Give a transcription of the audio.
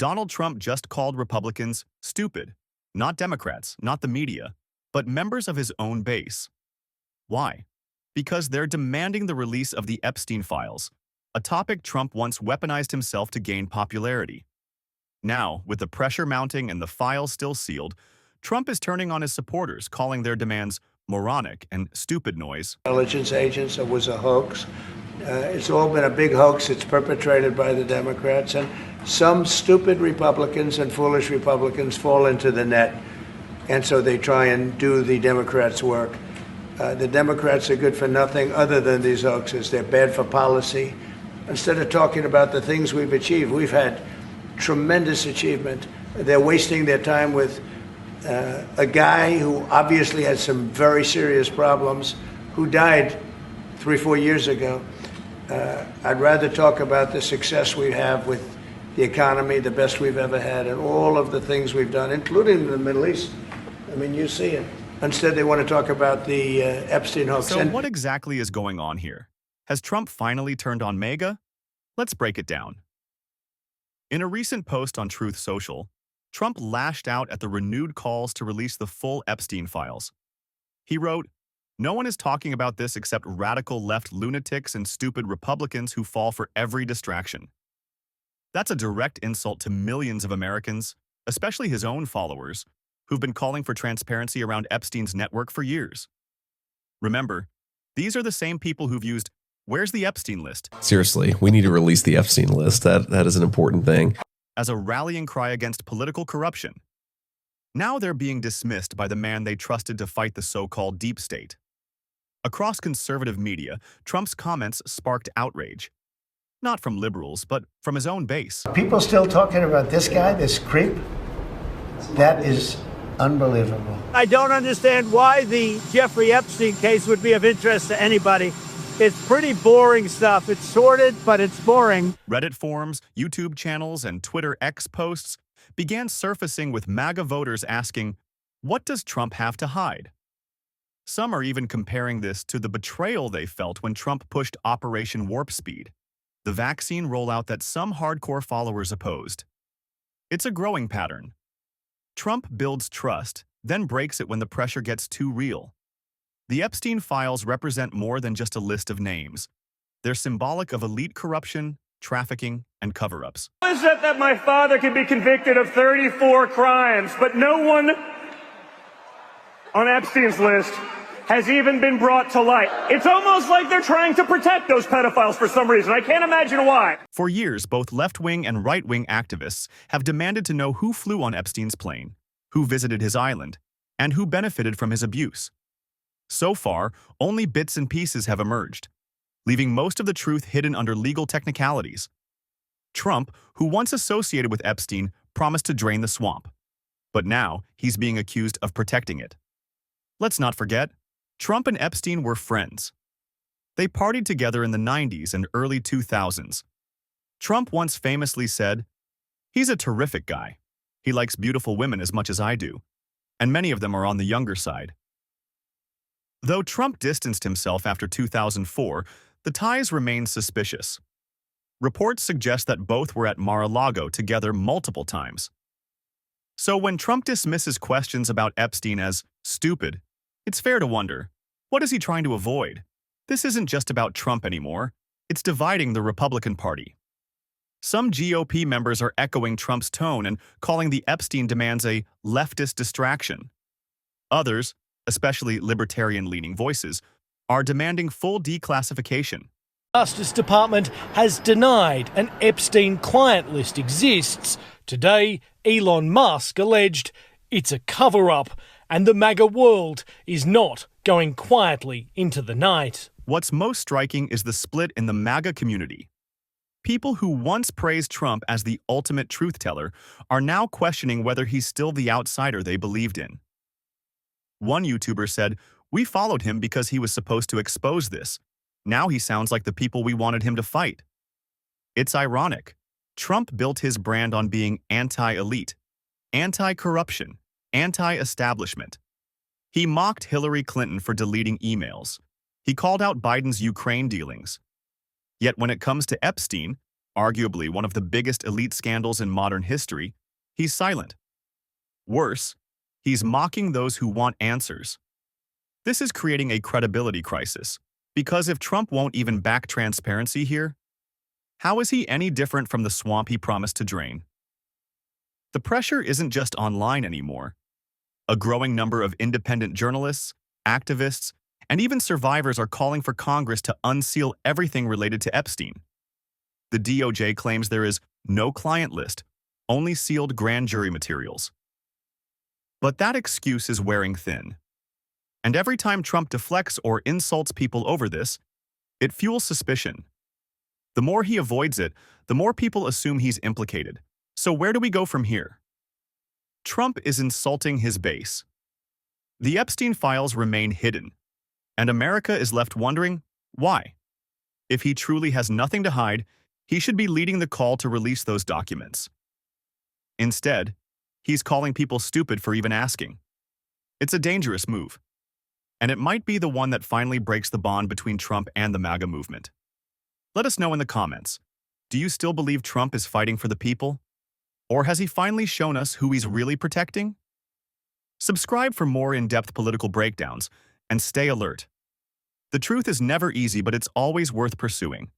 Donald Trump just called Republicans stupid. Not Democrats, not the media, but members of his own base. Why? Because they're demanding the release of the Epstein files, a topic Trump once weaponized himself to gain popularity. Now, with the pressure mounting and the files still sealed, Trump is turning on his supporters, calling their demands moronic and stupid noise. Intelligence agents, it was a hoax. It's all been a big hoax. It's perpetrated by the Democrats, and some stupid Republicans and foolish Republicans fall into the net, and so they try and do the Democrats' work. The Democrats are good for nothing other than these hoaxes. They're bad for policy. Instead of talking about the things we've achieved, we've had tremendous achievement. They're wasting their time with a guy who obviously had some very serious problems, who died 3-4 years ago. I'd rather talk about the success we have with the economy, the best we've ever had, and all of the things we've done, including the Middle East. I mean, you see it. Instead, they want to talk about the Epstein hoax. So what exactly is going on here? Has Trump finally turned on MAGA? Let's break it down. In a recent post on Truth Social, Trump lashed out at the renewed calls to release the full Epstein files. He wrote, "No one is talking about this except radical left lunatics and stupid Republicans who fall for every distraction." That's a direct insult to millions of Americans, especially his own followers, who've been calling for transparency around Epstein's network for years. Remember, these are the same people who've used "Where's the Epstein list?" Seriously, we need to release the Epstein list. That is an important thing. As a rallying cry against political corruption. Now they're being dismissed by the man they trusted to fight the so-called deep state. Across conservative media, Trump's comments sparked outrage. Not from liberals, but from his own base. People still talking about this guy, this creep? That is unbelievable. I don't understand why the Jeffrey Epstein case would be of interest to anybody. It's pretty boring stuff. It's sordid, but it's boring. Reddit forums, YouTube channels, and Twitter X posts began surfacing with MAGA voters asking, what does Trump have to hide? Some are even comparing this to the betrayal they felt when Trump pushed Operation Warp Speed, the vaccine rollout that some hardcore followers opposed. It's a growing pattern. Trump builds trust, then breaks it when the pressure gets too real. The Epstein files represent more than just a list of names. They're symbolic of elite corruption, trafficking, and cover-ups. How is it that my father can be convicted of 34 crimes, but no one on Epstein's list has even been brought to light? It's almost like they're trying to protect those pedophiles for some reason. I can't imagine why. For years, both left-wing and right-wing activists have demanded to know who flew on Epstein's plane, who visited his island, and who benefited from his abuse. So far, only bits and pieces have emerged, leaving most of the truth hidden under legal technicalities. Trump, who once associated with Epstein, promised to drain the swamp. But now, he's being accused of protecting it. Let's not forget, Trump and Epstein were friends. They partied together in the 90s and early 2000s. Trump once famously said, "He's a terrific guy. He likes beautiful women as much as I do, and many of them are on the younger side." Though Trump distanced himself after 2004, the ties remain suspicious. Reports suggest that both were at Mar-a-Lago together multiple times. So when Trump dismisses questions about Epstein as stupid, it's fair to wonder, what is he trying to avoid? This isn't just about Trump anymore. It's dividing the Republican Party. Some GOP members are echoing Trump's tone and calling the Epstein demands a leftist distraction. Others, especially libertarian-leaning voices, are demanding full declassification. Justice Department has denied an Epstein client list exists. Today, Elon Musk alleged it's a cover-up and the MAGA world is not going quietly into the night. What's most striking is the split in the MAGA community. People who once praised Trump as the ultimate truth-teller are now questioning whether he's still the outsider they believed in. One YouTuber said, "We followed him because he was supposed to expose this. Now he sounds like the people we wanted him to fight." It's ironic. Trump built his brand on being anti-elite, anti-corruption, anti-establishment. He mocked Hillary Clinton for deleting emails. He called out Biden's Ukraine dealings. Yet when it comes to Epstein, Arguably one of the biggest elite scandals in modern history, he's silent. Worse, he's mocking those who want answers. This is creating a credibility crisis, because if Trump won't even back transparency here, how is he any different from the swamp he promised to drain? The pressure isn't just online anymore. A growing number of independent journalists, activists, and even survivors are calling for Congress to unseal everything related to Epstein. The DOJ claims there is no client list, only sealed grand jury materials. But that excuse is wearing thin. And every time Trump deflects or insults people over this, it fuels suspicion. The more he avoids it, the more people assume he's implicated. So where do we go from here? Trump is insulting his base. The Epstein files remain hidden, and America is left wondering why. If he truly has nothing to hide, he should be leading the call to release those documents. Instead, he's calling people stupid for even asking. It's a dangerous move, and it might be the one that finally breaks the bond between Trump and the MAGA movement. Let us know in the comments. Do you still believe Trump is fighting for the people? Or has he finally shown us who he's really protecting? Subscribe for more in-depth political breakdowns, and stay alert. The truth is never easy, but it's always worth pursuing.